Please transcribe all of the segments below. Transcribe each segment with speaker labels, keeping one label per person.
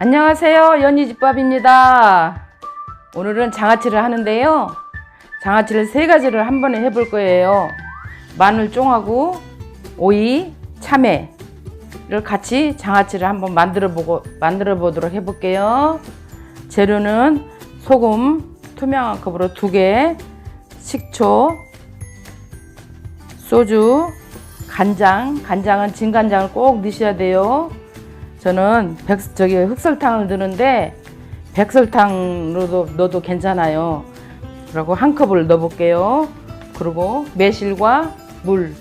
Speaker 1: 안녕하세요, 연희집밥입니다. 오늘은 장아찌를 하는데요, 장아찌를 3가지를 한 번에 해볼 거예요. 마늘쫑하고 오이, 참외를 같이 장아찌를 한번 만들어 보도록 해볼게요. 재료는 소금 투명한 컵으로 2개, 식초, 소주, 간장은 진간장을 꼭 넣으셔야 돼요. 저는 흑설탕을 넣는데 백설탕으로도 넣어도 괜찮아요. 그리고 1컵을 넣어 볼게요. 그리고 매실과 물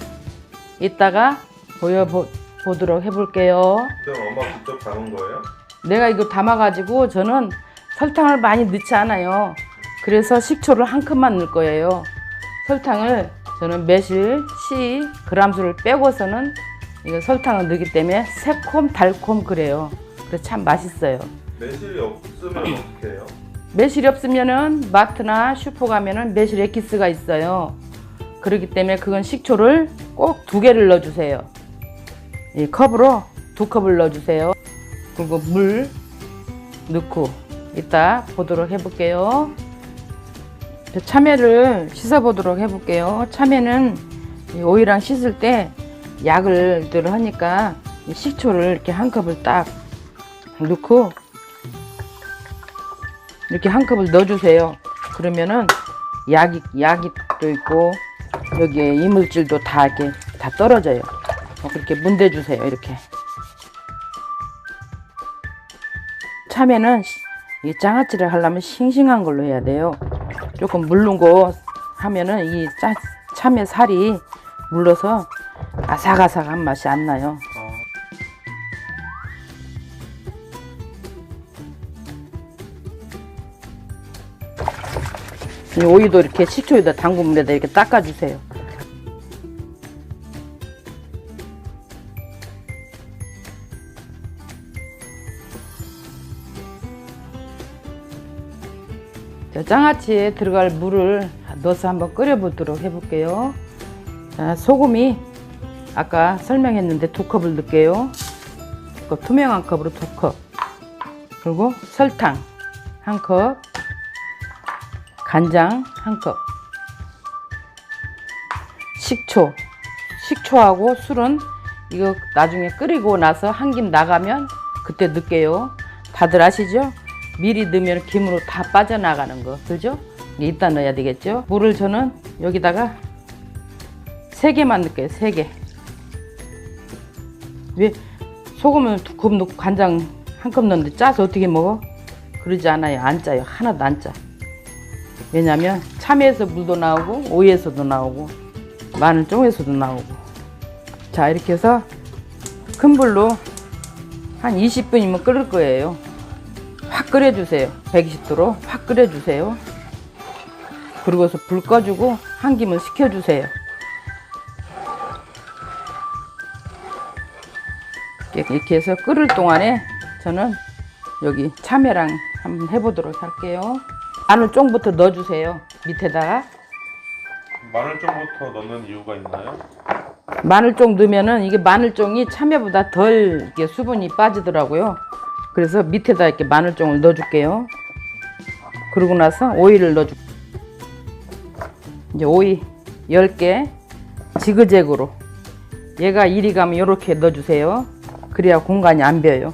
Speaker 1: 이따가 보여보도록 해볼게요.
Speaker 2: 그럼 엄마 직접 담은 거예요?
Speaker 1: 내가 이거 담아가지고 저는 설탕을 많이 넣지 않아요. 그래서 식초를 1컵만 넣을 거예요. 설탕을 저는 매실, 씨, 그람수를 빼고서는 이거 설탕을 넣기 때문에 새콤, 달콤 그래요. 그래서 참 맛있어요.
Speaker 2: 매실이 없으면 어떻게 해요?
Speaker 1: 매실이 없으면은 마트나 슈퍼 가면은 매실 엑기스가 있어요. 그렇기 때문에 그건 식초를 꼭 2개를 넣어주세요. 이 컵으로 2컵을 넣어주세요. 그리고 물 넣고 이따 보도록 해볼게요. 참외를 씻어보도록 해볼게요. 참외는 오이랑 씻을 때 약을 하니까 식초를 이렇게 1컵을 딱 넣고 이렇게 1컵을 넣어주세요. 그러면은 약이 또 있고 여기에 이물질도 다 이렇게 다 떨어져요. 그렇게 문대주세요. 이렇게. 참외는 이 장아찌를 하려면 싱싱한 걸로 해야 돼요. 조금 물른 거 하면은 이 참외 살이 물러서 아삭아삭한 맛이 안 나요. 이 오이도 이렇게 식초에다 담근 물에다 이렇게 닦아주세요. 장아찌에 들어갈 물을 넣어서 한번 끓여보도록 해볼게요. 자, 소금이 아까 설명했는데 2컵을 넣을게요. 투명한 컵으로 2컵. 그리고 설탕 1컵, 간장 1컵, 식초하고 술은 이거 나중에 끓이고 나서 한 김 나가면 그때 넣을게요. 다들 아시죠? 미리 넣으면 김으로 다 빠져나가는 거, 그죠? 이따 넣어야 되겠죠? 물을 저는 여기다가 3개만 넣을게요. 3개. 왜 소금을 2컵 넣고 간장 1컵 넣는데 짜서 어떻게 먹어? 그러지 않아요. 안 짜요. 하나도 안 짜. 왜냐면 참외에서 물도 나오고 오이에서도 나오고 마늘쫑에서도 나오고. 자, 이렇게 해서 큰 불로 한 20분이면 끓을 거예요. 확 끓여주세요. 120도로 확 끓여주세요. 그리고서 불 꺼주고 한 김을 식혀주세요. 이렇게 해서 끓을 동안에 저는 여기 참외랑 한번 해보도록 할게요. 마늘쫑부터 넣어주세요. 밑에다가.
Speaker 2: 마늘쫑부터 넣는 이유가 있나요?
Speaker 1: 마늘쫑 넣으면은 이게 마늘쫑이 참외보다 덜 이렇게 수분이 빠지더라고요. 그래서 밑에다 이렇게 마늘쫑을 넣어줄게요. 그러고 나서 오이를 넣어줄게요. 이제 오이 10개 지그재그로, 얘가 이리 가면 이렇게 넣어주세요. 그래야 공간이 안 비어요.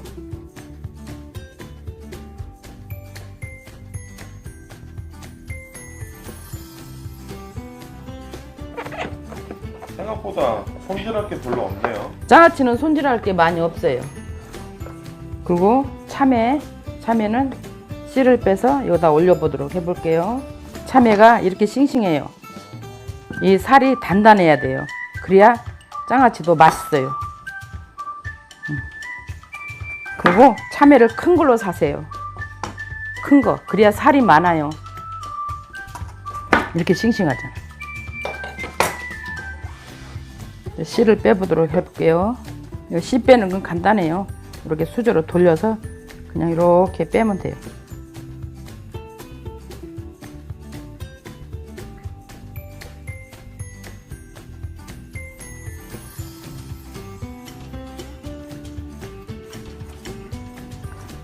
Speaker 2: 생각보다 손질할 게 별로 없네요.
Speaker 1: 장아찌는 손질할 게 많이 없어요. 그리고 참외는 씨를 빼서 여기다 올려보도록 해볼게요. 참외가 이렇게 싱싱해요. 이 살이 단단해야 돼요. 그래야 장아찌도 맛있어요. 그리고 참외를 큰 걸로 사세요. 큰 거. 그래야 살이 많아요. 이렇게 싱싱하잖아. 씨를 빼보도록 해볼게요. 씨 빼는 건 간단해요. 이렇게 수저로 돌려서 그냥 이렇게 빼면 돼요.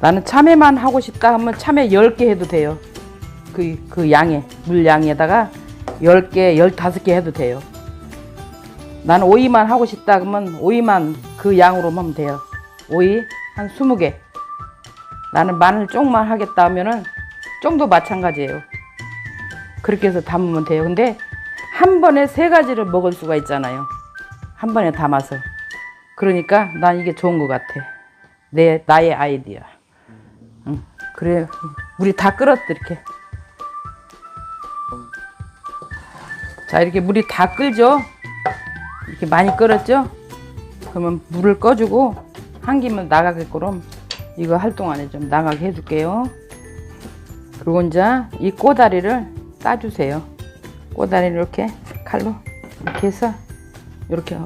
Speaker 1: 나는 참외만 하고 싶다 하면 참외 10개 해도 돼요. 그 양에, 물 양에다가 10개, 15개 해도 돼요. 나는 오이만 하고 싶다 그러면 오이만 그 양으로 하면 돼요. 오이 한 20개. 나는 마늘 쪽만 하겠다 하면은 쪽도 마찬가지예요. 그렇게 해서 담으면 돼요. 근데 한 번에 3가지를 먹을 수가 있잖아요. 한 번에 담아서. 그러니까 난 이게 좋은 것 같아. 나의 아이디어. 응. 그래, 물이 다 끓었어, 이렇게. 자, 이렇게 물이 다 끓죠? 이렇게 많이 끓었죠? 그러면 물을 꺼주고 한 김은 나가게끔 이거 할 동안에 좀 나가게 해줄게요. 그리고 이제 이 꼬다리를 따주세요. 꼬다리를 이렇게 칼로 이렇게 해서 이렇게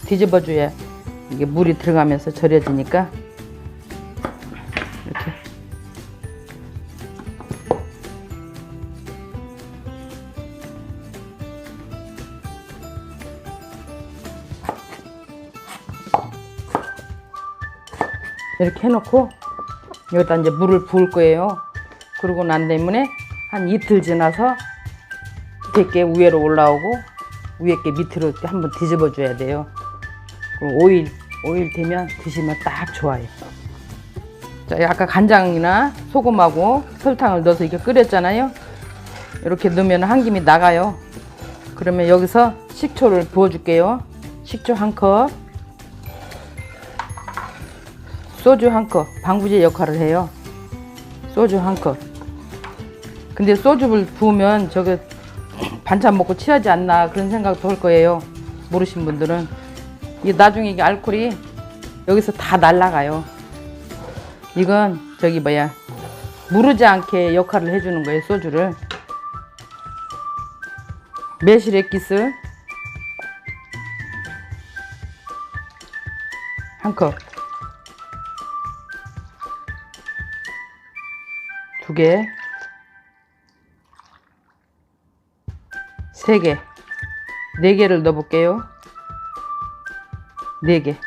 Speaker 1: 뒤집어줘야 이게 물이 들어가면서 절여지니까 이렇게. 이렇게 해놓고 여기다 이제 물을 부을 거예요. 그러고 난 다음에 한 이틀 지나서 밑에 위로 올라오고 위에 게 밑으로 이렇게 한번 뒤집어 줘야 돼요. 그리고 오일 되면 드시면 딱 좋아요. 자, 아까 간장이나 소금하고 설탕을 넣어서 이렇게 끓였잖아요. 이렇게 넣으면 한 김이 나가요. 그러면 여기서 식초를 부어 줄게요. 식초 1컵, 소주 1컵, 방부제 역할을 해요. 소주 1컵. 근데 소주를 부으면 저게 반찬 먹고 취하지 않나 그런 생각도 할 거예요. 모르신 분들은. 이게 나중에 이게 알코올이 여기서 다 날아가요. 이건 무르지 않게 역할을 해주는 거예요, 소주를. 매실 액기스 1컵, 2개, 3개, 4개를 넣어볼게요. 4개.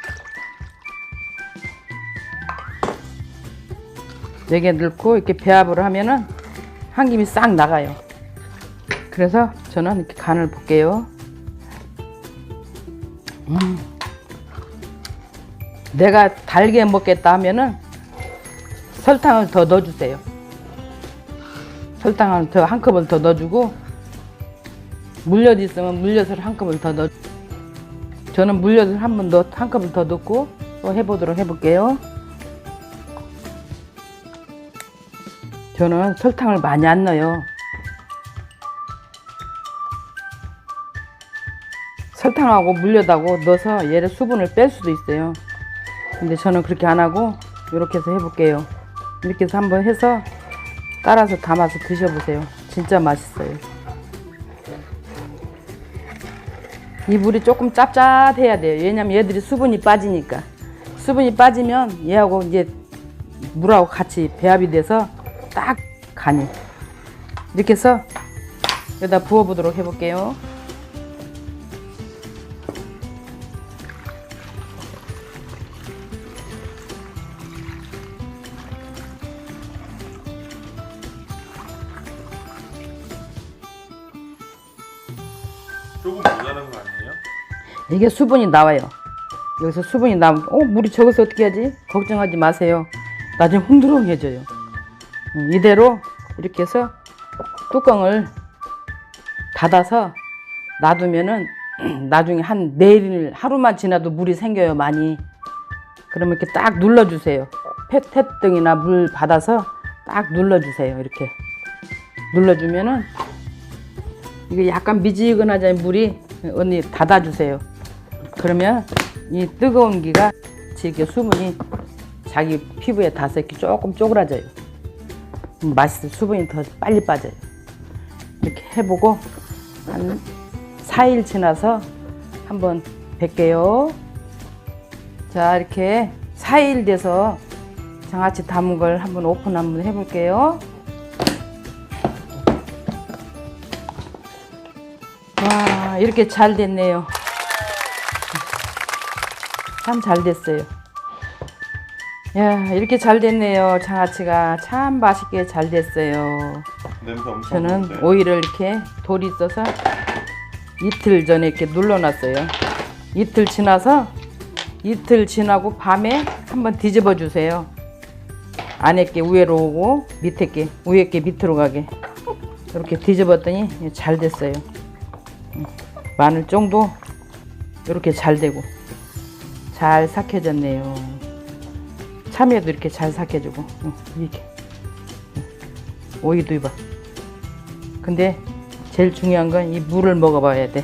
Speaker 1: 4개 넣고 이렇게 배합을 하면은 한 김이 싹 나가요. 그래서 저는 이렇게 간을 볼게요. 내가 달게 먹겠다 하면은 설탕을 더 넣어주세요. 설탕을 더 1컵을 더 넣어주고, 물엿 있으면 물엿을 1컵을 더 넣어. 저는 물엿을 1컵을 더 넣고 또 해볼게요. 저는 설탕을 많이 안 넣어요. 설탕하고 물엿하고 넣어서 얘를 수분을 뺄 수도 있어요. 근데 저는 그렇게 안 하고 이렇게 해서 해볼게요. 이렇게 해서 한번 해서 따라서 담아서 드셔보세요. 진짜 맛있어요. 이 물이 조금 짭짭해야 돼요. 왜냐면 얘들이 수분이 빠지니까. 수분이 빠지면 얘하고 이제 물하고 같이 배합이 돼서 딱 간이. 이렇게 해서 여기다 부어보도록 해볼게요.
Speaker 2: 조금 모자란 거 아니에요?
Speaker 1: 이게 수분이 나와요. 여기서 수분이 나오면 물이 적어서 어떻게 하지? 걱정하지 마세요. 나중에 홍두렁해져요. 이대로 이렇게 해서 뚜껑을 닫아서 놔두면은 나중에 한 내일 하루만 지나도 물이 생겨요, 많이. 그러면 이렇게 딱 눌러주세요. 펫등이나 물 받아서 딱 눌러주세요. 이렇게 눌러주면은 이게 약간 미지근하잖아요, 물이. 언니 닫아주세요. 그러면 이 뜨거운 기가 이렇게 수분이 자기 피부에 닿아서 이렇게 조금 쪼그라져요. 맛있어요. 수분이 더 빨리 빠져요. 이렇게 해보고 한 4일 지나서 한번 뵐게요. 자, 이렇게 4일 돼서 장아찌 담은 걸 한번 오픈 한번 해볼게요. 와, 이렇게 잘 됐네요. 참 잘 됐어요. 야, 이렇게 잘 됐네요. 장아찌가 참 맛있게 잘 됐어요.
Speaker 2: 냄새 엄청
Speaker 1: 저는
Speaker 2: 좋은데.
Speaker 1: 오이를 이렇게 돌이 있어서 이틀 전에 이렇게 눌러놨어요. 이틀 지나고 밤에 한번 뒤집어 주세요. 안에 게 위로 오고 밑에 게 위에 게 밑으로 가게 이렇게 뒤집었더니 잘 됐어요. 마늘 정도 이렇게 잘 되고 잘 삭혀졌네요. 참외도 이렇게 잘 삭혀주고 이렇게 오이도 이봐. 근데 제일 중요한 건 이 물을 먹어봐야 돼.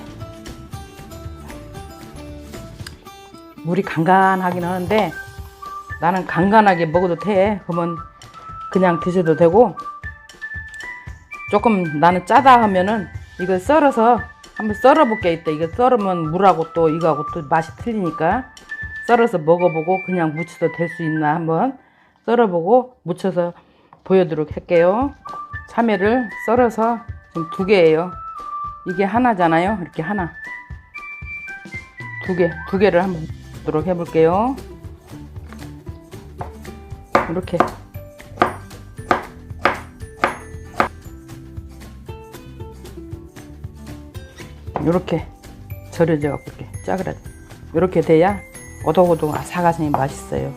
Speaker 1: 물이 간간하긴 하는데 나는 간간하게 먹어도 돼. 그러면 그냥 드셔도 되고, 조금 나는 짜다 하면은 이거 썰어서 한번 썰어볼게. 있다. 이거 썰으면 물하고 또 이거하고 또 맛이 틀리니까 썰어서 먹어보고 그냥 무쳐도 될 수 있나 한번 썰어보고 무쳐서 보여드리도록 할게요. 참외를 썰어서 지금 2개예요. 이게 하나잖아요. 이렇게 하나, 2개를 한번 보도록 해볼게요. 이렇게 절여져 갖고 이렇게 짜그라져. 이렇게 돼야 오독오독 아삭아삭이 맛있어요.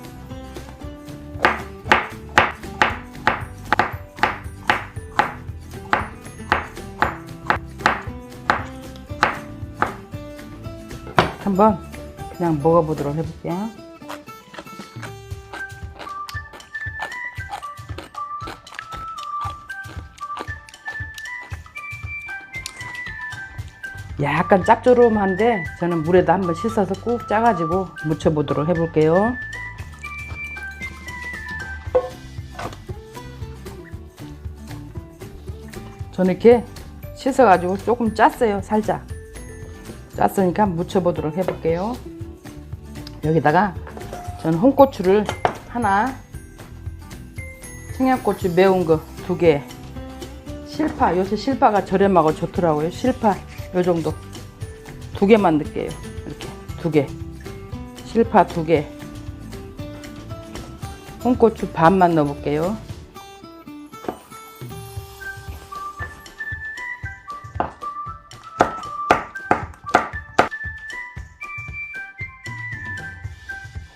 Speaker 1: 한번 그냥 먹어보도록 해볼게요. 약간 짭조름한데 저는 물에다 한번 씻어서 꾹 짜가지고 무쳐보도록 해볼게요. 저는 이렇게 씻어가지고 조금 짰어요. 살짝 짰으니까 무쳐보도록 해볼게요. 여기다가 저는 홍고추를 하나, 청양고추 매운 거 2개, 실파, 요새 실파가 저렴하고 좋더라고요. 실파 요 정도 2개만 넣을게요. 이렇게 2개, 실파 2개, 홍고추 반만 넣어볼게요.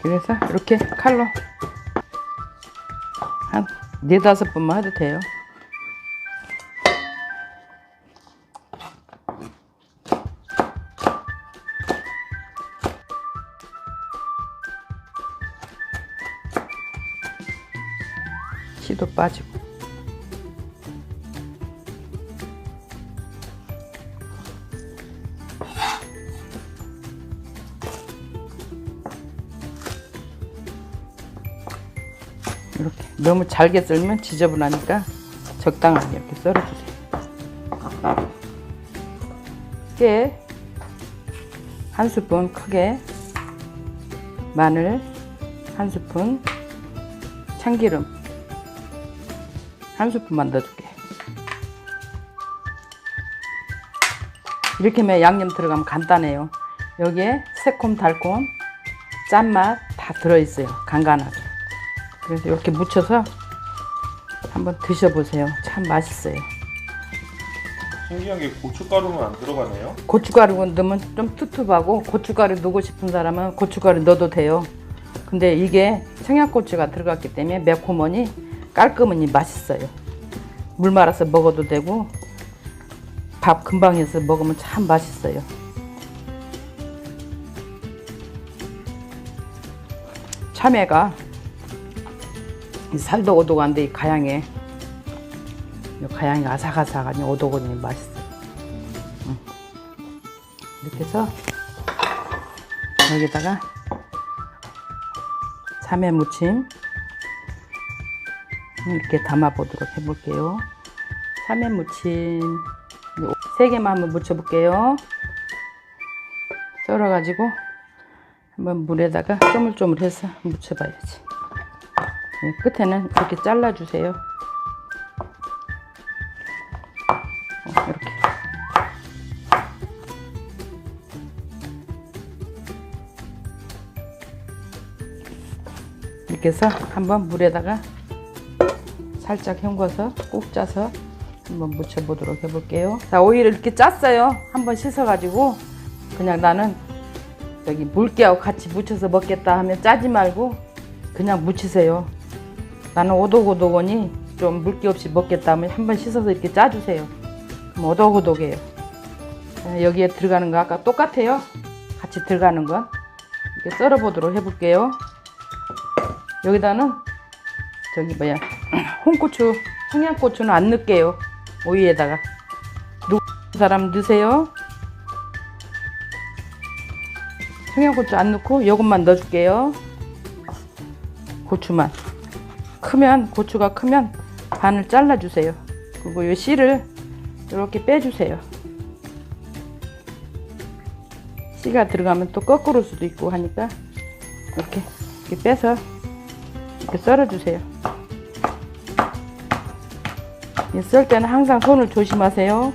Speaker 1: 그래서 이렇게 칼로 한 4-5번만 해도 돼요. 씨도 빠지고. 이렇게 너무 잘게 썰면 지저분하니까 적당하게 이렇게 썰어주세요. 깨 1스푼 크게, 마늘 1스푼, 참기름 1스푼만 넣어줄게. 이렇게 하면 양념 들어가면 간단해요. 여기에 새콤달콤 짠맛 다 들어있어요. 간간하게. 그래서 이렇게 무쳐서 한번 드셔보세요. 참 맛있어요.
Speaker 2: 신기한 게 고춧가루는 안 들어가네요.
Speaker 1: 고춧가루 넣으면 좀 텁텁하고, 고춧가루 넣고 싶은 사람은 고춧가루 넣어도 돼요. 근데 이게 청양고추가 들어갔기 때문에 매콤하니 깔끔하니 맛있어요. 물 말아서 먹어도 되고 밥 금방 해서 먹으면 참 맛있어요. 참외가 이 살도 오독한데 이 가양에, 이 가양이 아삭아삭하니 오독오독 맛있어요. 이렇게 해서 여기다가 참외 무침 이렇게 담아 보도록 해볼게요. 참외 무침 3개만 한번 무쳐볼게요. 썰어가지고 한번 물에다가 쪼물쪼물해서 무쳐봐야지. 끝에는 이렇게 잘라주세요. 이렇게. 이렇게 이렇게 해서 한번 물에다가 살짝 헹궈서 꾹 짜서 한번 무쳐보도록 해볼게요. 자, 오이를 이렇게 짰어요. 한번 씻어가지고 그냥 나는 여기 물기하고 같이 무쳐서 먹겠다 하면 짜지 말고 그냥 무치세요. 나는 오독오독하니 좀 물기 없이 먹겠다 하면 한번 씻어서 이렇게 짜주세요. 그럼 오독오독해요. 여기에 들어가는 거 아까 똑같아요. 같이 들어가는 건 이렇게 썰어 보도록 해볼게요. 여기다는 저기 뭐야 홍고추, 청양고추는 안 넣을게요. 오이에다가 누구 사람 넣으세요. 청양고추 안 넣고 이것만 넣어줄게요. 고추만 크면 고추가 크면 반을 잘라주세요. 그리고 이 씨를 이렇게 빼주세요. 씨가 들어가면 또 거꾸로 수도 있고 하니까 이렇게 빼서 이렇게 썰어주세요. 썰 때는 항상 손을 조심하세요.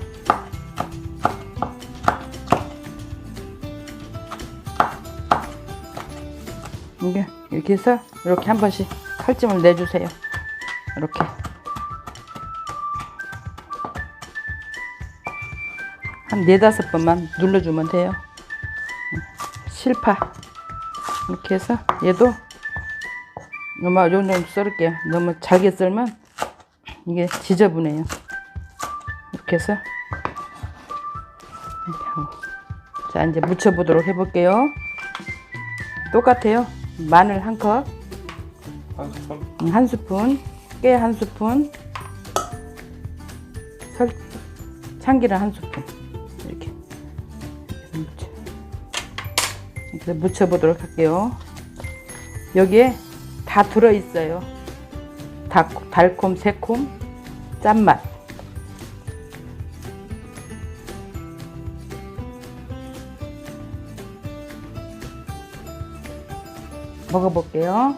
Speaker 1: 이렇게 해서 이렇게 한 번씩 칼집을 내주세요. 이렇게 한 4-5번만 눌러주면 돼요. 실파 이렇게 해서 얘도 요 정도 썰을게요. 너무 잘게 썰면 이게 지저분해요. 이렇게 해서 이렇게 하고. 자, 이제 무쳐보도록 해볼게요. 똑같아요. 마늘 1컵,
Speaker 2: 한 스푼?
Speaker 1: 1스푼, 깨 1스푼, 참기름 1스푼 이렇게 무쳐보도록 할게요. 여기에 다 들어있어요. 달콤, 새콤, 짠맛. 먹어볼게요.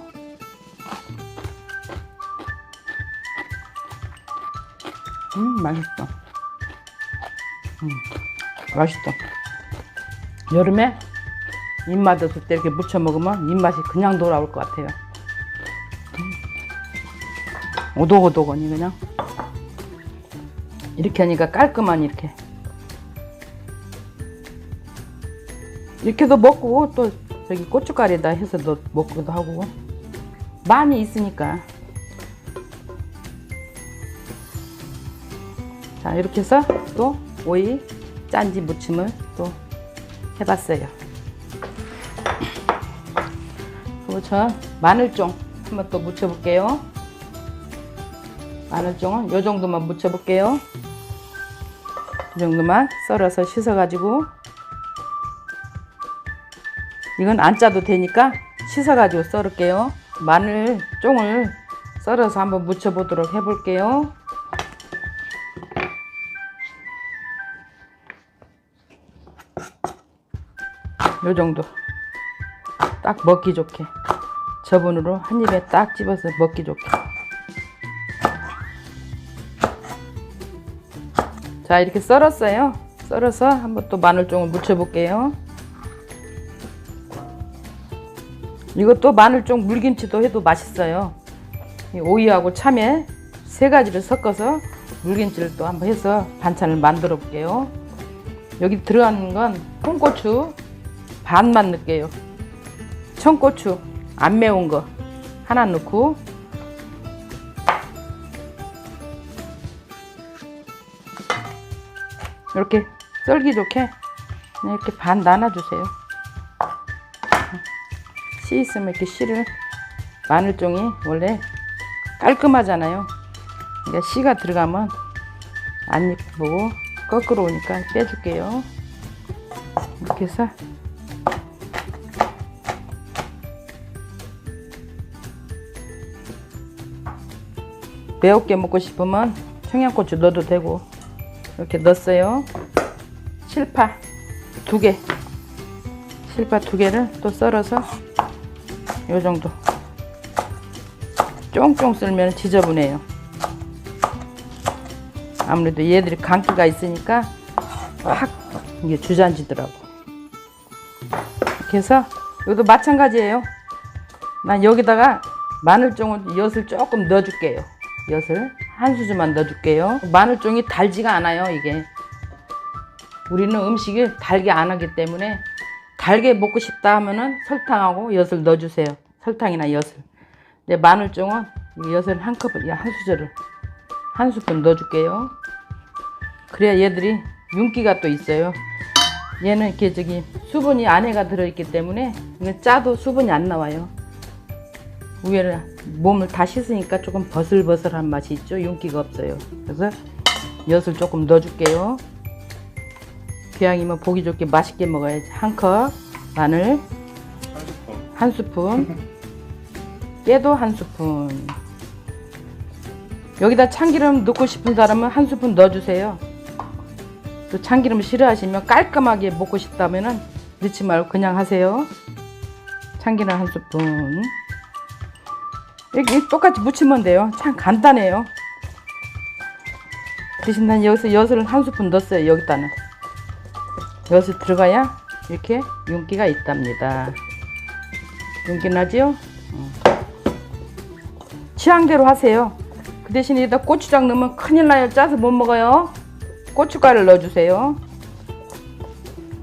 Speaker 1: 맛있어. 맛있어. 여름에 입맛 없을 때 이렇게 무쳐 먹으면 입맛이 그냥 돌아올 것 같아요. 오독오독하니 그냥 이렇게 하니까 깔끔하니 이렇게도 먹고 또 저기 고춧가루에다 해서도 먹기도 하고 많이 있으니까. 자, 이렇게 해서 또 오이 짠지 무침을 또 해봤어요. 그리고 저 마늘종 한번 또 무쳐볼게요. 마늘종은 요 정도만 무쳐볼게요. 이 정도만 썰어서 씻어가지고, 이건 안 짜도 되니까 씻어가지고 썰을게요. 마늘종을 썰어서 한번 무쳐보도록 해볼게요. 요 정도 딱 먹기 좋게 저분으로 한 입에 딱 집어서 먹기 좋게. 자, 이렇게 썰었어요. 썰어서 한번 또 마늘종을 무쳐볼게요. 이것도 마늘종 물김치도 해도 맛있어요. 이 오이하고 참외 3가지를 섞어서 물김치를 또 한번 해서 반찬을 만들어 볼게요. 여기 들어가는 건 홍고추 반만 넣을게요. 청고추 안 매운 거 하나 넣고, 이렇게 썰기 좋게 그냥 이렇게 반 나눠주세요. 씨 있으면 이렇게 씨를, 마늘종이 원래 깔끔하잖아요. 그러니까 씨가 들어가면 안 예쁘고 거꾸로 오니까 빼줄게요. 이렇게 해서 매우게 먹고 싶으면 청양고추 넣어도 되고, 이렇게 넣었어요. 실파 2개, 실파 2개를 또 썰어서 요 정도 쫑쫑 썰면 지저분해요. 아무래도 얘들이 감기가 있으니까 확 이게 주저앉더라고. 이렇게 해서 이것도 마찬가지예요. 난 여기다가 마늘종은 엿을 조금 넣어줄게요. 엿을 한 수저만 넣어줄게요. 마늘종이 달지가 않아요. 이게 우리는 음식을 달게 안 하기 때문에 달게 먹고 싶다 하면은 설탕하고 엿을 넣어주세요. 설탕이나 엿을. 근데 마늘종은 엿을 한 수저를 한 스푼 넣어줄게요. 그래야 얘들이 윤기가 또 있어요. 얘는 이렇게 수분이 안에가 들어있기 때문에 짜도 수분이 안 나와요. 위에는 몸을 다 씻으니까 조금 버슬버슬한 맛이 있죠. 윤기가 없어요. 그래서 엿을 조금 넣어줄게요. 기왕이면 보기 좋게 맛있게 먹어야지. 한 컵 마늘 한 스푼, 깨도 한 스푼. 여기다 참기름 넣고 싶은 사람은 한 스푼 넣어주세요. 또 참기름 싫어하시면 깔끔하게 먹고 싶다면은 넣지 말고 그냥 하세요. 참기름 한 스푼. 이렇게 똑같이 무치면 돼요. 참 간단해요. 대신 난 여기서 엿을 한 스푼 넣었어요. 여기다는 엿이 들어가야 이렇게 윤기가 있답니다. 윤기 나지요? 취향대로 하세요. 그 대신 여기다 고추장 넣으면 큰일 나요. 짜서 못 먹어요. 고춧가루를 넣어주세요.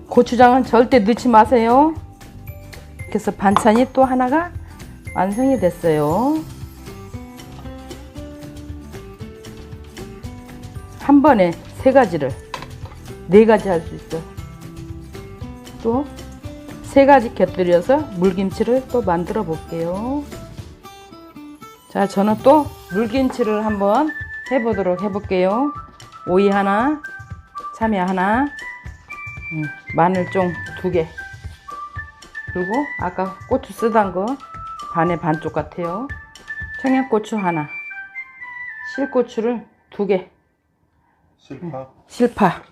Speaker 1: 고추장은 절대 넣지 마세요. 그래서 반찬이 또 하나가 완성이 됐어요. 한 번에 세 가지를, 네 가지 할 수 있어. 또 세 가지 곁들여서 물김치를 또 만들어 볼게요. 자, 저는 또 물김치를 한번 해볼게요. 오이 하나, 참외 하나, 마늘종 2개, 그리고 아까 고추 쓰던 거 반에 반쪽 같아요. 청양고추 하나, 실고추를 2개, 실파가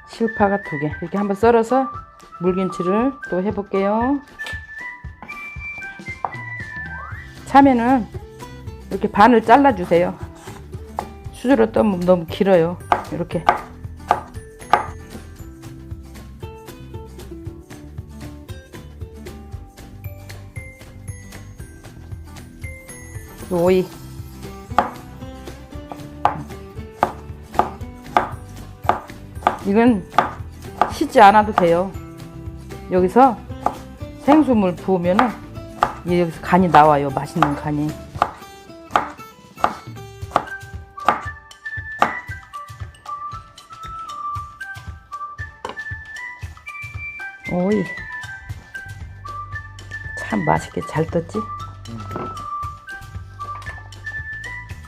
Speaker 1: 2개, 이렇게 한번 썰어서 물김치를 또 해볼게요. 참외는 이렇게 반을 잘라주세요. 수저로 떠면 너무 길어요. 이렇게. 오이. 이건 씻지 않아도 돼요. 여기서 생수물 부으면은 여기서 간이 나와요. 맛있는 간이. 오이 참 맛있게 잘 떴지?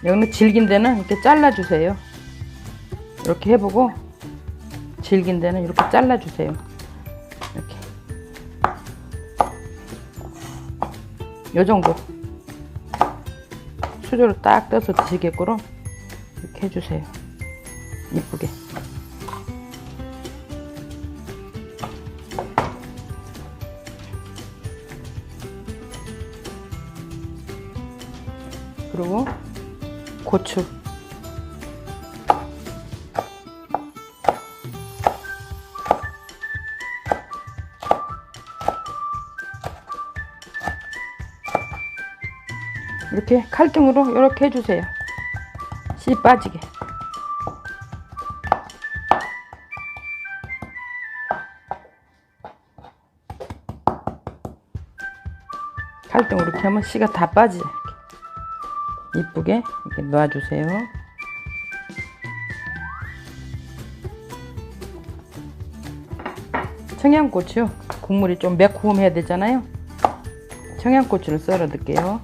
Speaker 1: 여기는 질긴 데는 이렇게 잘라주세요. 이렇게 해보고 질긴 데는 이렇게 잘라주세요. 이렇게 요 정도 수저로 딱 떠서 드시겠고로 이렇게 해주세요. 이쁘게. 그리고 고추. 이렇게 칼등으로 이렇게 해주세요. 씨 빠지게. 칼등으로 이렇게 하면 씨가 다 빠지죠. 이쁘게 이렇게 놔주세요. 청양고추 국물이 좀 매콤해야 되잖아요. 청양고추를 썰어 넣을게요.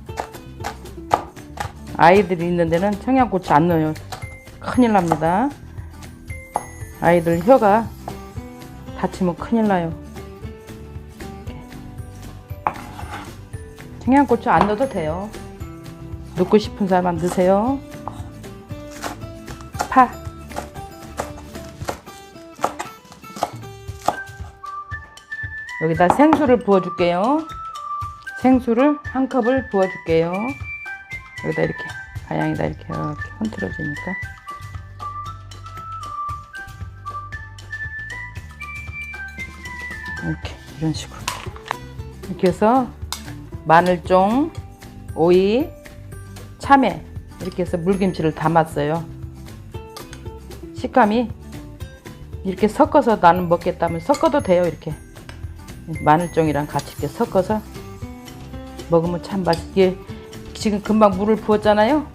Speaker 1: 아이들이 있는 데는 청양고추 안 넣어요. 큰일 납니다. 아이들 혀가 다치면 큰일 나요. 이렇게. 청양고추 안 넣어도 돼요. 넣고 싶은 사람만 넣으세요. 파. 여기다 생수를 부어줄게요. 생수를 한 컵을 부어줄게요. 여기다 이렇게 가양이다 이렇게 흔들어지니까. 이렇게 이런 식으로 이렇게 해서 마늘종 오이, 참외 이렇게 해서 물김치를 담았어요. 식감이 이렇게 섞어서 나는 먹겠다면 섞어도 돼요. 이렇게 마늘종이랑 같이 이렇게 섞어서 먹으면 참 맛있게. 지금 금방 물을 부었잖아요.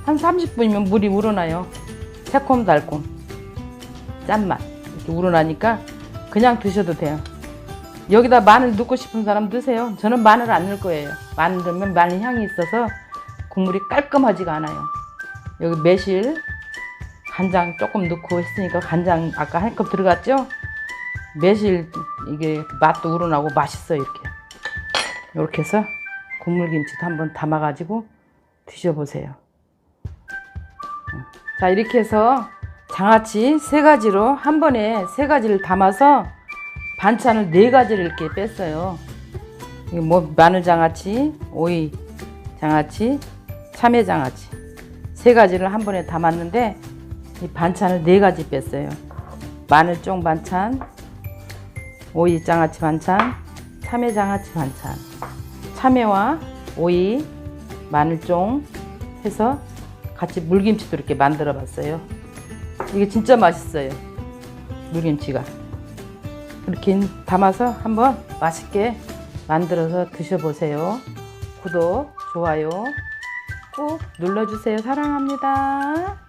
Speaker 1: 한 30분이면 물이 우러나요. 새콤달콤 짠맛 이렇게 우러나니까 그냥 드셔도 돼요. 여기다 마늘 넣고 싶은 사람 넣으세요. 저는 마늘 안 넣을 거예요. 마늘 넣으면 마늘 향이 있어서 국물이 깔끔하지가 않아요. 여기 매실, 간장 조금 넣고 했으니까 간장 아까 한 컵 들어갔죠? 매실 이게 맛도 우러나고 맛있어요. 이렇게 해서 국물김치도 한번 담아가지고 드셔보세요. 자, 이렇게 해서 장아찌 3가지로 한 번에 3가지를 담아서 반찬을 4가지를 이렇게 뺐어요. 뭐 마늘 장아찌, 오이 장아찌, 참외 장아찌 3가지를 한 번에 담았는데 이 반찬을 4가지 뺐어요. 마늘종 반찬, 오이 장아찌 반찬, 참외 장아찌 반찬. 참외와 오이, 마늘종 해서 같이 물김치도 이렇게 만들어 봤어요. 이게 진짜 맛있어요. 물김치가. 이렇게 담아서 한번 맛있게 만들어서 드셔보세요. 구독, 좋아요 꼭 눌러주세요. 사랑합니다.